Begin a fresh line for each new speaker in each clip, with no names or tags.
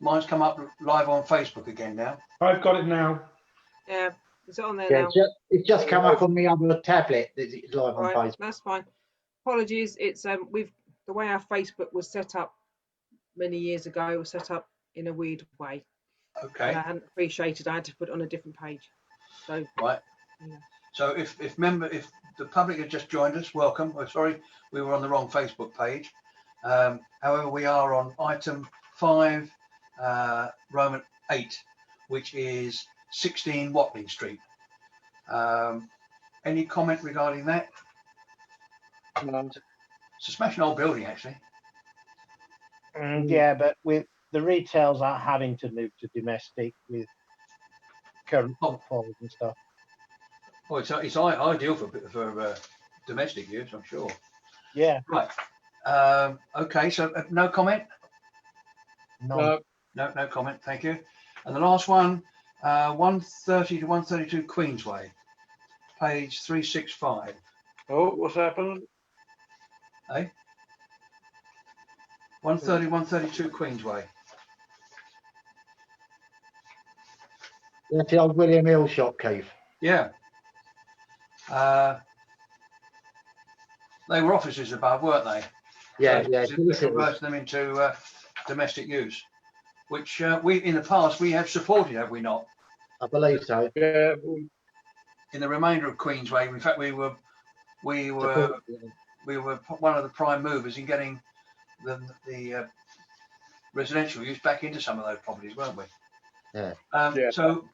Mine's come up live on Facebook again now.
I've got it now.
Yeah, is it on there
Yeah,
now?
it's just come up on the other tablet. It's live on
Right,
Facebook.
that's fine. Apologies. It's the way our Facebook was set up many years ago. It was set up in a weird way.
Okay.
And I hadn't appreciated. I had to put it on a different page. So
Right.
yeah.
So if the public had just joined us, welcome. Oh, sorry, we were on the wrong Facebook page. However, we are on item 5, Roman 8, which is 16 Watling Street. Any comment regarding that? It's a smashing old building, actually.
Yeah, but with the retails are having to move to domestic with current footfalls and stuff.
Well, it's ideal for domestic use, I'm sure.
Yeah.
Right. Okay. So no comment.
No.
No comment. Thank you. And the last one, 130 to 132 Queensway, page 365.
Oh, what's happened?
Eh? 130, 132 Queensway.
That's the old William Hill shop, Keith.
Yeah. They were offices above, weren't they?
Yeah,
so
yeah.
They converted them into domestic use, which we in the past we have supported, have we not?
I believe so.
Yeah.
In the remainder of Queensway, in fact, we were one of the prime movers in getting the residential use back into some of those properties, weren't we?
Yeah.
Yeah.
So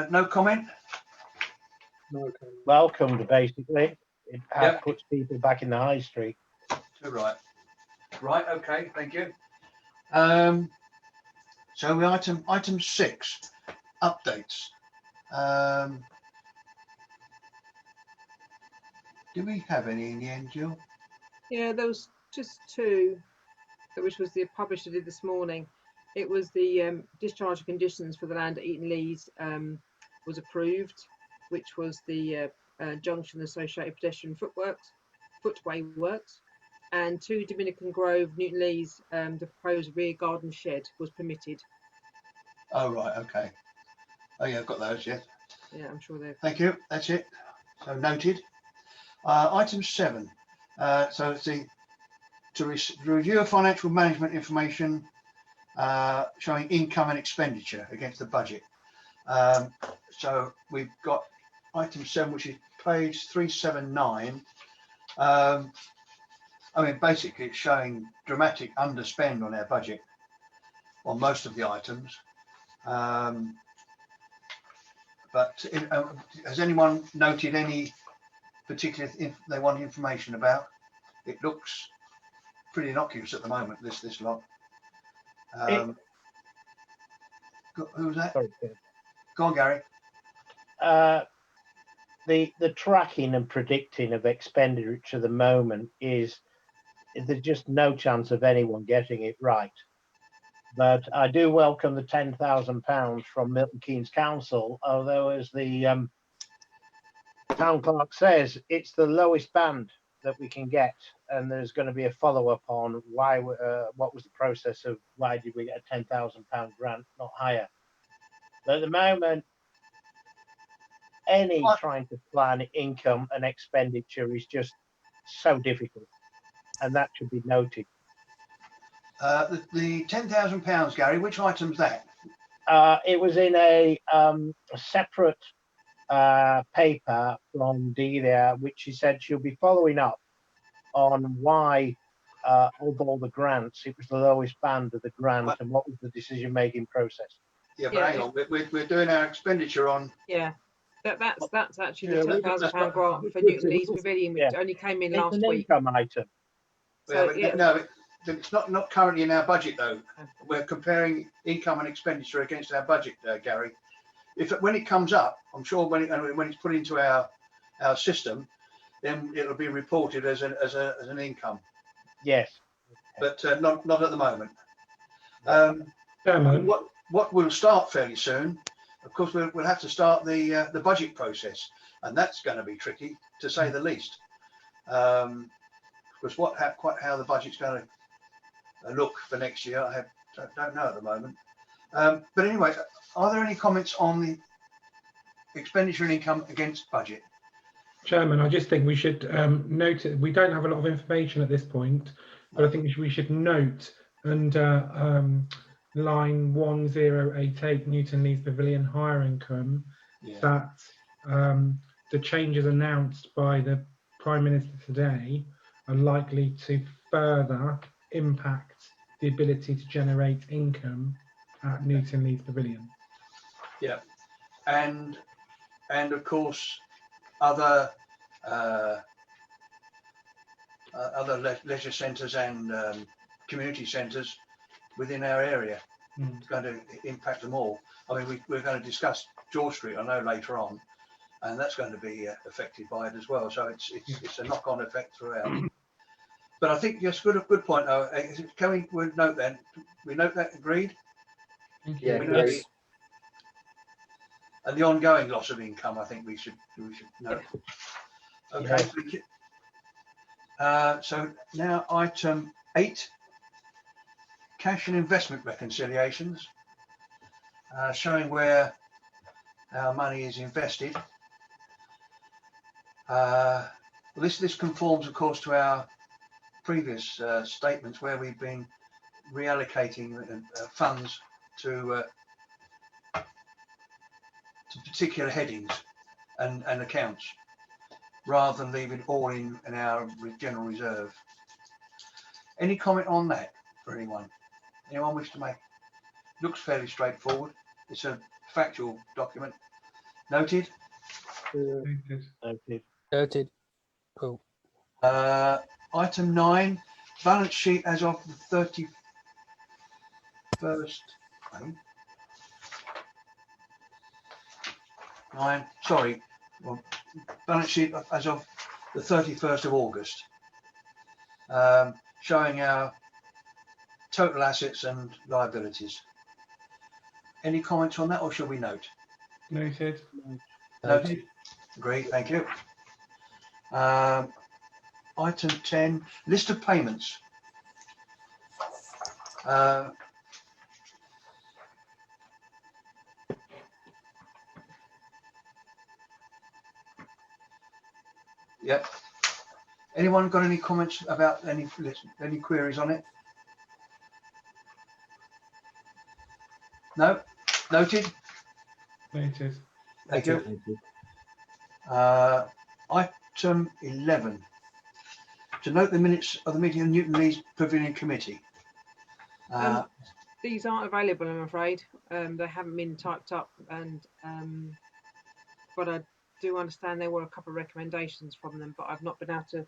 no comment.
No comment.
Welcomed, basically. It puts people back in the high street.
Too right. Right. Okay. Thank you. So we item 6, updates. Do we have any in the end, Jill?
Yeah, there was just 2, which was the publisher did this morning. It was the discharge conditions for the land at Eaton Lees was approved, which was the junction associated pedestrian footway works, and 2 Dominican Grove, Newton Lees, the proposed rear garden shed was permitted.
Oh right. Okay. Oh yeah, I've got those. Yeah.
Yeah, I'm sure they're.
Thank you. That's it. So noted. Item 7. So it's to review financial management information showing income and expenditure against the budget. So we've got item 7, which is page 379. I mean, basically, it's showing dramatic underspend on our budget on most of the items. But has anyone noted any particular they want information about? It looks pretty innocuous at the moment, this lot. Who's that?
Sorry,
Go on, Gary.
The tracking and predicting of expenditure at the moment there's just no chance of anyone getting it right. But I do welcome the £10,000 from Milton Keynes Council, although as the town clerk says, it's the lowest band that we can get, and there's going to be a follow-up on why what was the process of why did we get a £10,000 grant, not higher. But at the moment, trying to plan income and expenditure is just so difficult, and that should be noted.
The £10,000, Gary, which item's that?
It was in a separate paper from Delia, which she said she'll be following up on why of all the grants, it was the lowest band of the grant and what was the decision-making process.
Yeah, but hang on, we're doing our expenditure on.
Yeah. That's actually the £10,000 grant for Newton Lees Pavilion, which only came in last week.
Income item.
So,
No, it's not currently in our budget though. We're comparing income and expenditure against our budget, Gary. When it comes up, I'm sure when it's put into our system, then it'll be reported as an income.
Yes.
But not at the moment.
Chairman.
What will start fairly soon, of course, we'll have to start the budget process, and that's going to be tricky to say the least. Because quite how the budget's going to look for next year, I don't know at the moment. But anyway, are there any comments on the expenditure and income against budget?
Chairman, I just think we should note it. We don't have a lot of information at this point, but I think we should note under line 1088 Newton Lees Pavilion hire income that the changes announced by the Prime Minister today are likely to further impact the ability to generate income at Newton Lees Pavilion.
Yeah, and of course other leisure centres and community centres within our area. It's going to impact them all. I mean, we're going to discuss George Street, I know, later on, and that's going to be affected by it as well. So it's a knock-on effect throughout. But I think yes, good point. Though, can we note then? We note that, agreed?
Yeah,
We
great.
note and the ongoing loss of income, I think we should note. Okay,
Yeah.
thank you. So now item 8, cash and investment reconciliations, showing where our money is invested. This conforms, of course, to our previous statements where we've been reallocating funds to particular headings and accounts, rather than leaving it all in our general reserve. Any comment on that for anyone? Anyone wish to make? Looks fairly straightforward. It's a factual document. Noted.
Noted.
Noted. Oh,
Item 9, balance sheet as of the 31st. 9, sorry. Well, balance sheet as of the 31st of August, showing our total assets and liabilities. Any comments on that, or shall we note?
Noted.
Noted. Great, thank you. Item 10, list of payments. Yep. Anyone got any comments about any queries on it? No? Noted.
Noted.
Thank you. Item 11, to note the minutes of the meeting of Newton Lees Pavilion Committee.
These aren't available, I'm afraid. They haven't been typed up, and but I do understand there were a couple of recommendations from them, but I've not been able to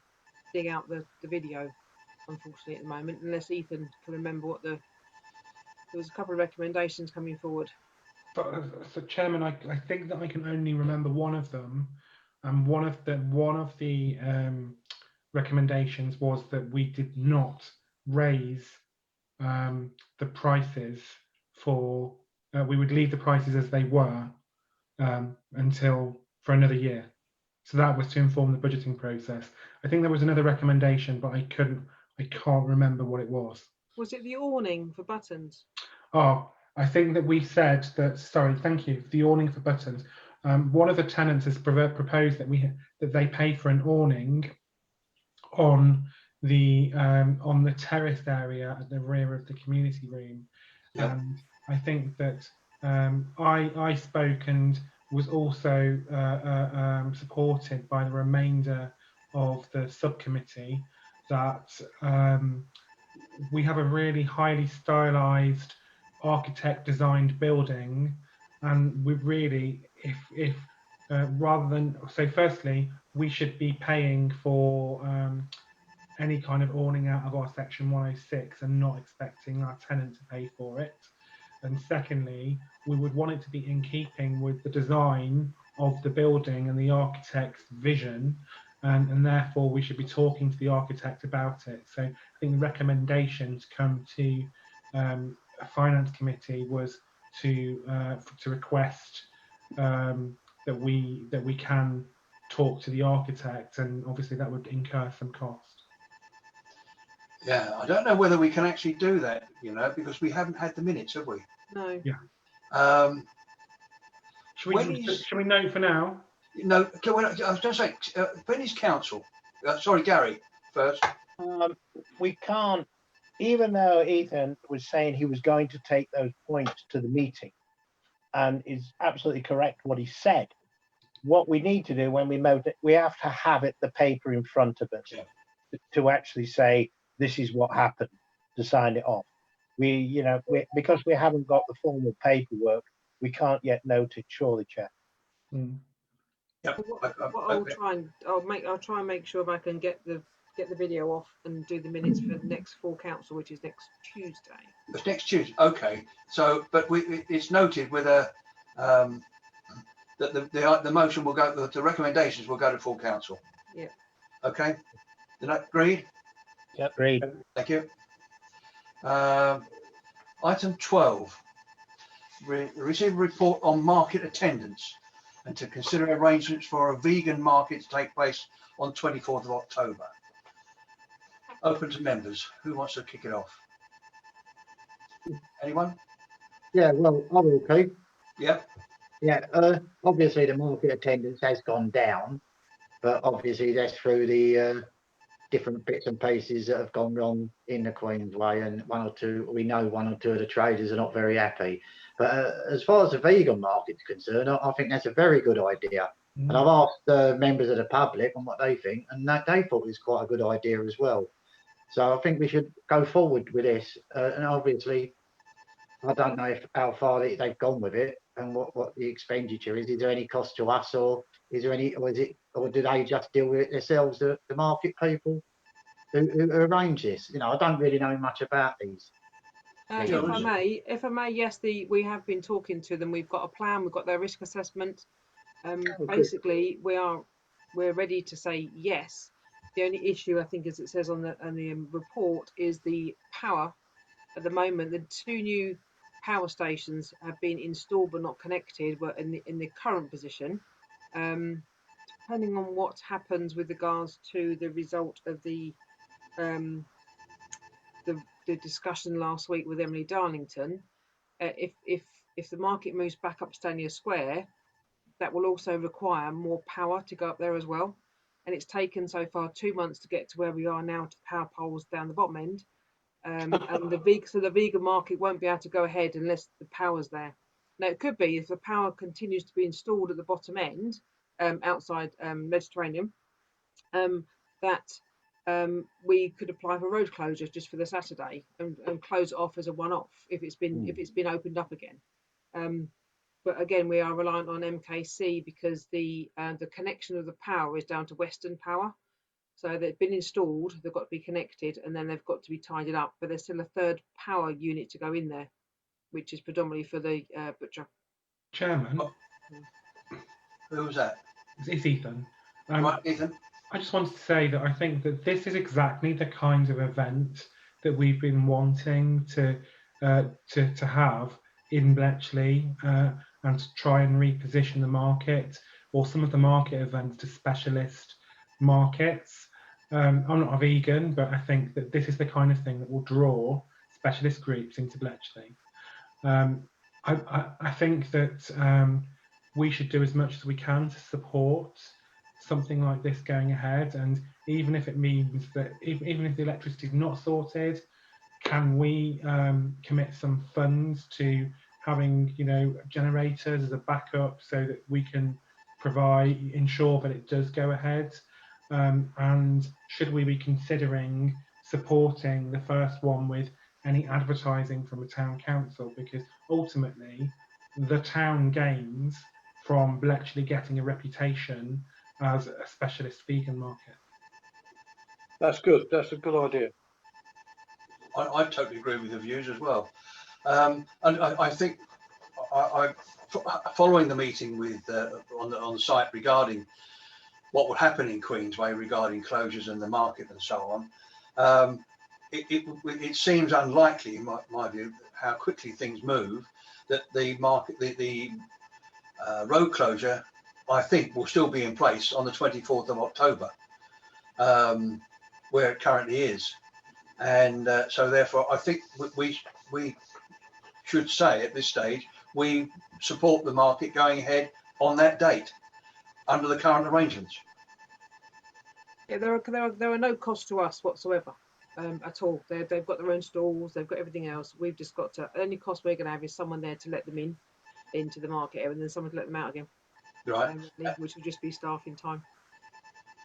dig out the video, unfortunately, at the moment, unless Ethan can remember what there was a couple of recommendations coming forward.
But so Chairman, I think that I can only remember one of them, and one of the recommendations was that we did not raise the prices for. We would leave the prices as they were until for another year. So that was to inform the budgeting process. I think there was another recommendation, but I can't remember what it was.
Was it the awning for buttons?
Oh, I think that we said that. Sorry, thank you. The awning for buttons. One of the tenants has proposed that they pay for an awning on the terraced area at the rear of the community room.
Yep.
And I think that I spoke and was also supported by the remainder of the subcommittee that we have a really highly stylized architect designed building, and we really, if rather than, so firstly, we should be paying for any kind of awning out of our section 106 and not expecting our tenant to pay for it. And secondly, we would want it to be in keeping with the design of the building and the architect's vision, and therefore we should be talking to the architect about it. So I think the recommendation to come to a finance committee was to request that we can talk to the architect, and obviously that would incur some cost.
Yeah, I don't know whether we can actually do that, you know, because we haven't had the minutes, have we?
No.
When is,
Should we note for now?
no, I was going to say, when is council? Sorry, Gary, first.
We can't, even though Ethan was saying he was going to take those points to the meeting, and is absolutely correct what he said. What we need to do when we vote it, we have to have the paper in front of us to actually say this is what happened, to sign it off. Because we haven't got the formal paperwork, we can't yet note it. Surely, Chair.
Yep.
I'll try and make sure if I can get the video off and do the minutes for the next full council, which is next Tuesday.
It's next Tuesday. Okay. So, but it's noted with a that the motion will go. The recommendations will go to full council.
Yeah.
Okay. Is that agreed?
Yep. Agreed.
Thank you. Item 12. Receive a report on market attendance and to consider arrangements for a vegan market to take place on 24th of October. Open to members. Who wants to kick it off? Anyone?
Yeah, well, I will, Keith.
Yep.
Yeah, obviously the market attendance has gone down, but obviously that's through the different bits and pieces that have gone wrong in the Queen's Way, and we know one or two of the traders are not very happy. But as far as the vegan market's concerned, I think that's a very good idea. And I've asked members of the public on what they think, and they thought it was quite a good idea as well. So I think we should go forward with this. And obviously, I don't know how far they've gone with it and what the expenditure is. Is there any cost to us, or is there any, or do they just deal with it themselves, the market people who arrange this? You know, I don't really know much about these.
If I may, yes, we have been talking to them. We've got a plan. We've got their risk assessment. Basically, we're ready to say yes. The only issue, I think, as it says on the report, is the power. At the moment, the 2 new power stations have been installed but not connected. But in the current position, depending on what happens with regards to the result of the discussion last week with Emily Darlington, if the market moves back up Stania Square, that will also require more power to go up there as well. And it's taken so far 2 months to get to where we are now to power poles down the bottom end. And the vegan market won't be able to go ahead unless the power's there. Now, it could be if the power continues to be installed at the bottom end, outside Mediterranean, that we could apply for road closure just for the Saturday and close it off as a one-off if it's been opened up again. But again, we are reliant on MKC because the connection of the power is down to Western Power. So they've been installed, they've got to be connected, and then they've got to be tidied up. But there's still a third power unit to go in there, which is predominantly for the butcher.
Chairman.
Who was that?
It's Ethan.
Right, Ethan.
I just wanted to say that I think that this is exactly the kind of event that we've been wanting to have in Bletchley, and to try and reposition the market or some of the market events to specialist markets. I'm not a vegan, but I think that this is the kind of thing that will draw specialist groups into Bletchley. I think that we should do as much as we can to support something like this going ahead, and even if it means that even if the electricity is not sorted, can we commit some funds to having, you know, generators as a backup so that we can ensure that it does go ahead? And should we be considering supporting the first one with any advertising from the town council? Because ultimately the town gains from Bletchley getting a reputation as a specialist vegan market.
That's good. That's a good idea.
I totally agree with the views as well. And I think following the meeting with on the site regarding what would happen in Queensway regarding closures and the market and so on, it seems unlikely, in my view, how quickly things move, that the market, the road closure, I think, will still be in place on the 24th of October, where it currently is. And so therefore I think we should say at this stage we support the market going ahead on that date under the current arrangements.
Yeah, there are no costs to us whatsoever at all. They've got their own stalls, they've got everything else. We've just got to, only cost we're going to have is someone there to let them into the market area, and then someone to let them out again,
Right.
which will just be staffing time.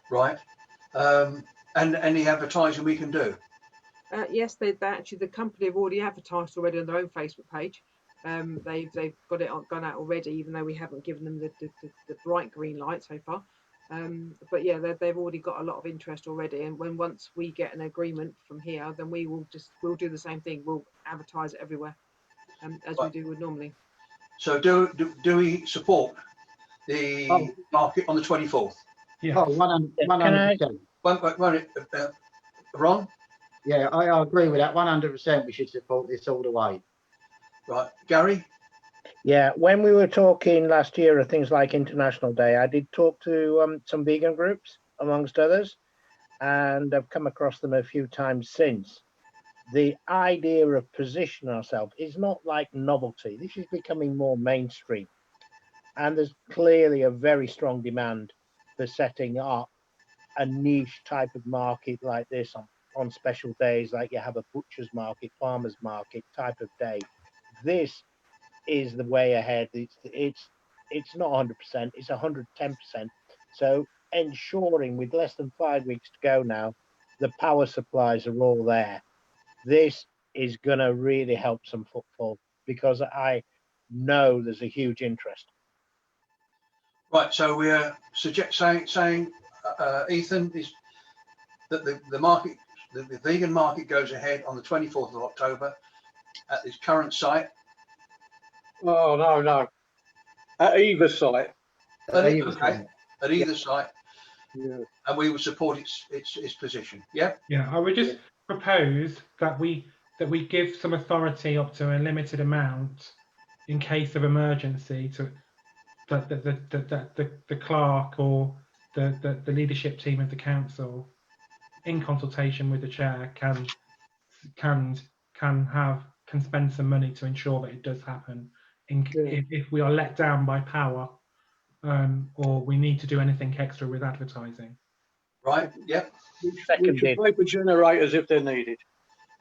Right. And any advertising we can do.
Yes, they actually, the company have already advertised already on their own Facebook page. They've got it gone out already, even though we haven't given them the bright green light so far. But yeah, they've already got a lot of interest already. And once we get an agreement from here, then we'll do the same thing. We'll advertise it everywhere, as we do with normally.
So do we support the market on the 24th?
Yeah.
Oh, 100%.
Ron?
Yeah, I agree with that. 100%. We should support this all the way.
Right. Gary?
Yeah, when we were talking last year of things like International Day, I did talk to some vegan groups, amongst others, and I've come across them a few times since. The idea of positioning ourselves is not like novelty. This is becoming more mainstream. And there's clearly a very strong demand for setting up a niche type of market like this on special days, like you have a butcher's market, farmer's market type of day. This is the way ahead. It's not 100%, it's 110%. So ensuring with less than 5 weeks to go now, the power supplies are all there. This is going to really help some footfall because I know there's a huge interest.
Right. So we're saying Ethan, is that the market, the vegan market goes ahead on the 24th of October at this current site.
Oh, no. At either site.
Okay. At either site.
Yeah.
And we would support its position. Yeah.
Yeah, I would just propose that we give some authority up to a limited amount in case of emergency to that the clerk or the leadership team of the council, in consultation with the chair, can spend some money to ensure that it does happen. If we are let down by power, or we need to do anything extra with advertising.
Right. Yep.
We should paper generators if they're needed.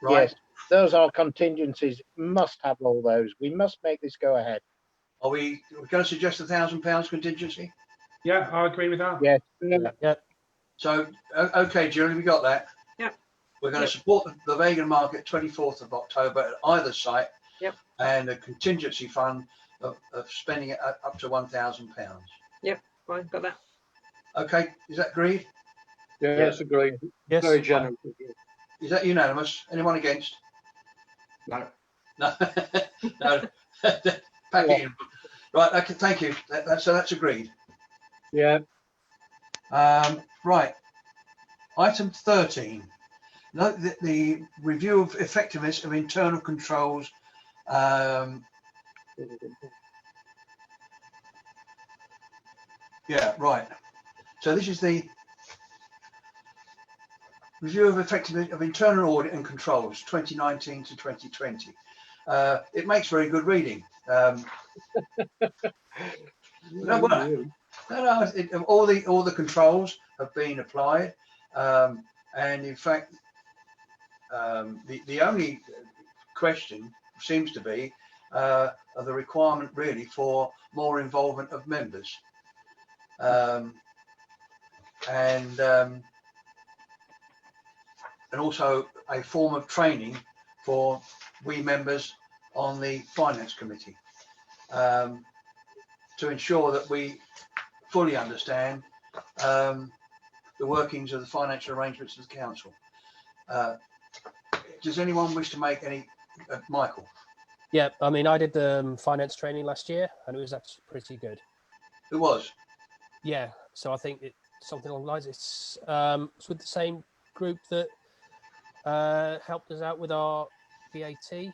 Right.
Yes, those are contingencies. Must have all those. We must make this go ahead.
Are we going to suggest £1,000 contingency?
Yeah, I agree with that.
Yes.
Yeah.
So, okay, Julie, we got that.
Yep.
We're going to support the vegan market 24th of October at either site.
Yep.
And a contingency fund of spending it up to £1,000.
Yep, fine, got that.
Okay, is that agreed?
Yeah, that's agreed.
Yes.
Very generous.
Is that unanimous? Anyone against?
No.
No. No. Pack it in. Right, okay, thank you. So that's agreed.
Yeah.
Right. Item 13. Note that the review of effectiveness of internal controls. Yeah, right. So this is the review of effectiveness of internal audit and controls 2019 to 2020. It makes very good reading. All the controls have been applied, and in fact, the only question seems to be the requirement really for more involvement of members, and also a form of training for we members on the finance committee, to ensure that we fully understand the workings of the financial arrangements of the council. Does anyone wish to make any? Michael?
Yeah, I mean, I did the finance training last year, and it was actually pretty good.
It was?
Yeah, so I think it's something along the lines. It's with the same group that helped us out with our VAT.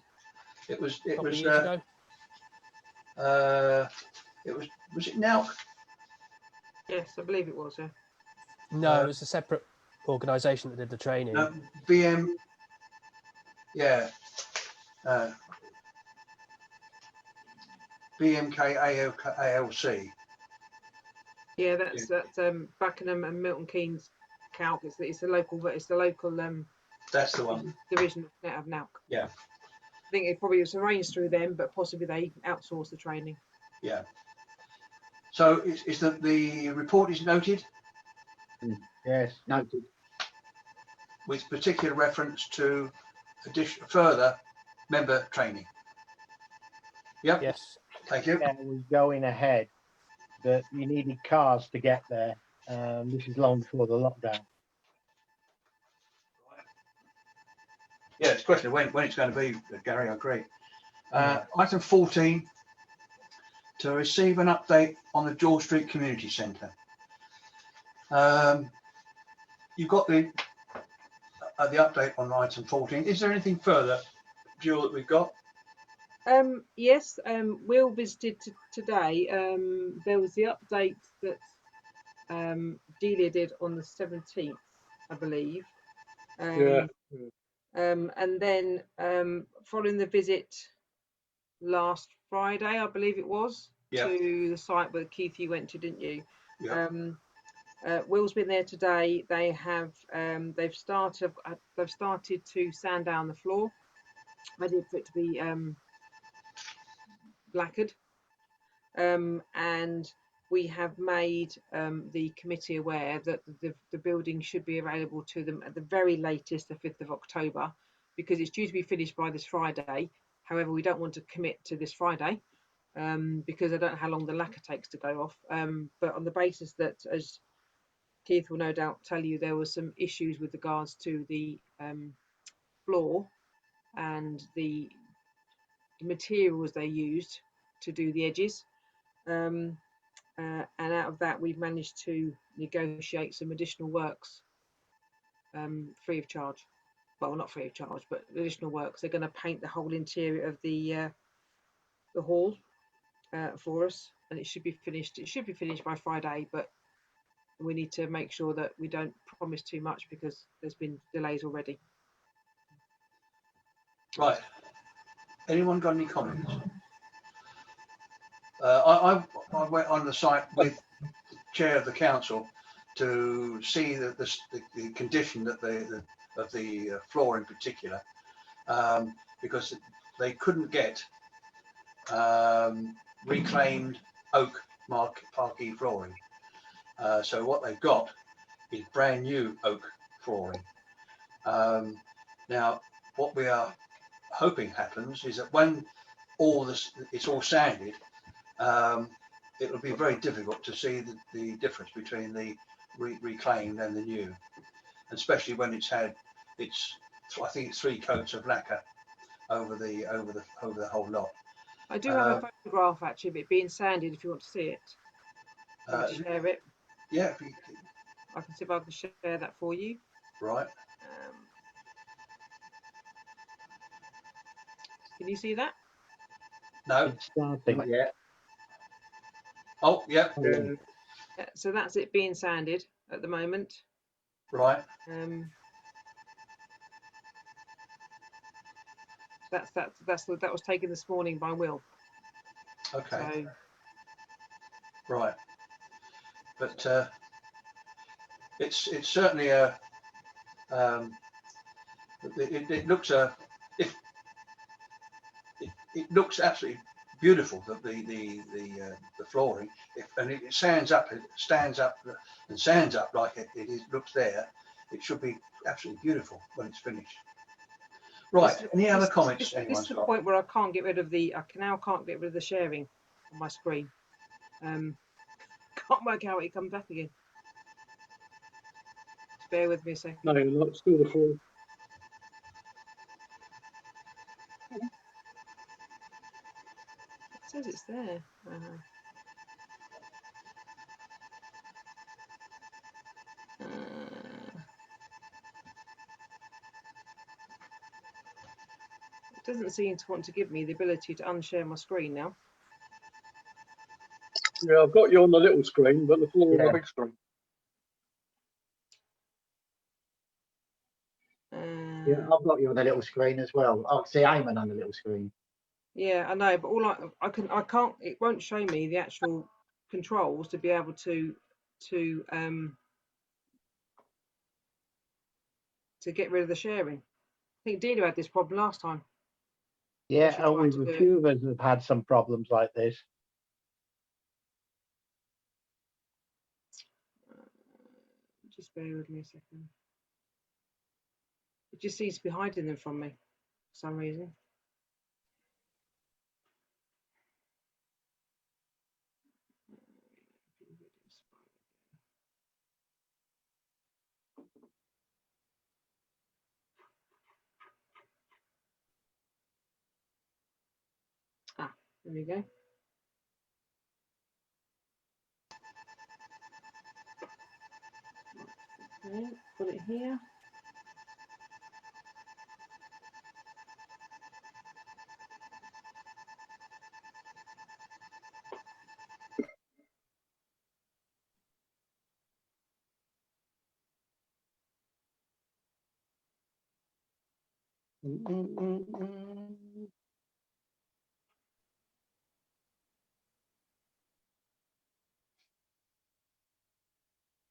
It was
years ago.
Was it now?
Yes, I believe it was, yeah.
No, it was a separate organisation that did the training.
No, BM. Yeah. BMK ALC.
Yeah, that's Buckingham and Milton Keynes Calc. It's the local
That's the one.
division of NALC.
Yeah.
I think it probably was arranged through them, but possibly they outsource the training.
Yeah. So is the report is noted
Yes, noted.
with particular reference to further member training. Yep.
Yes.
Thank you.
Yeah, was going ahead that you needed cars to get there. This is long before the lockdown.
Yeah, it's a question of when it's going to be, Gary. I agree. Item 14, to receive an update on the George Street Community Centre. You've got the update on item 14. Is there anything further, Jill, that we've got?
Yes, Will visited today. There was the update that Delia did on the 17th, I believe.
Yeah.
And then following the visit last Friday, I believe it was, to the site where Keith, you went to, didn't you?
Yeah.
Will's been there today. They have they've started to sand down the floor, ready for it to be lacquered, and we have made the committee aware that the building should be available to them at the very latest the 5th of October, because it's due to be finished by this Friday. However, we don't want to commit to this Friday because I don't know how long the lacquer takes to go off, but on the basis that, as Keith will no doubt tell you, there were some issues with regards to the floor and the materials they used to do the edges. And out of that, we've managed to negotiate some additional works free of charge. Well, not free of charge, but additional works. They're going to paint the whole interior of the hall for us, and it should be finished. It should be finished by Friday, but we need to make sure that we don't promise too much because there's been delays already.
Right. Anyone got any comments? I went on the site with the chair of the council to see the condition that of the floor in particular, because they couldn't get reclaimed oak marquee flooring. So what they've got is brand new oak flooring. Now, what we are hoping happens is that when it's all sanded, it will be very difficult to see the difference between the reclaimed and the new, especially when it's had I think it's 3 coats of lacquer over the whole lot.
I do have a photograph actually of it being sanded if you want to see it. Share it.
Yeah,
I can see if I can share that for you.
Right.
Can you see that?
No.
It's starting.
Not yet.
Oh, yeah.
So that's it being sanded at the moment.
Right.
That was taken this morning by Will.
Okay.
So,
right. But it's certainly a it looks it looks absolutely beautiful, the flooring, and it stands up and sands up like it looks there. It should be absolutely beautiful when it's finished. Right. Any other comments?
This is the point where I can't get rid of the sharing on my screen. Can't work out how it comes back again. Just bear with me a second.
No, not still the floor.
It says it's there. It doesn't seem to want to give me the ability to unshare my screen now.
Yeah, I've got you on the little screen, but the floor on the big screen.
Yeah.
Yeah, I've got you on the little screen as well. I can see Eamon on the little screen.
Yeah, I know, but all I can't. It won't show me the actual controls to be able to get rid of the sharing. I think Delia had this problem last time.
Yeah,
she
and
tried
we've
to
a
do it.
few of us have had some problems like this.
Just bear with me a second. It just seems to be hiding them from me for some reason. Ah, there we go. Okay, put it here.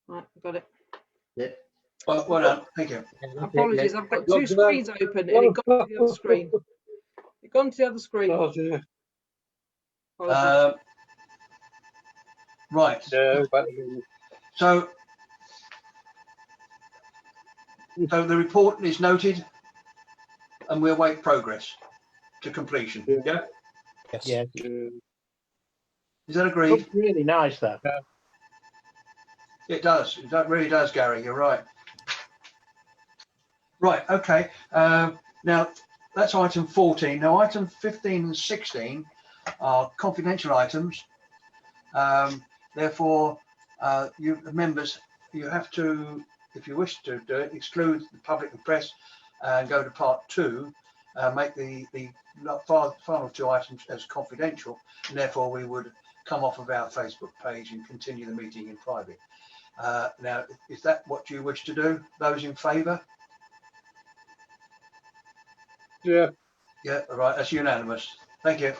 Right, got it.
Yeah.
Well done. Thank you.
Apologies, I've got
Not
two
today.
screens open and it got to the other screen. It gone to the other screen.
Oh dear.
Apologies.
Right.
Yeah, but
So the report is noted, and we await progress to completion.
Yeah.
Yeah.
Yes.
Yeah,
yeah.
Is that agreed?
looks really nice though.
It does. It really does, Gary. You're right. Right. Okay. Now that's item 14. Now item 15 and 16 are confidential items. Therefore, you members, you have to, if you wish to do it, exclude the public and press and go to part 2. Make the final 2 items as confidential, and therefore we would come off of our Facebook page and continue the meeting in private. Now, is that what you wish to do? Those in favour?
Yeah.
Yeah, all right, that's unanimous. Thank you.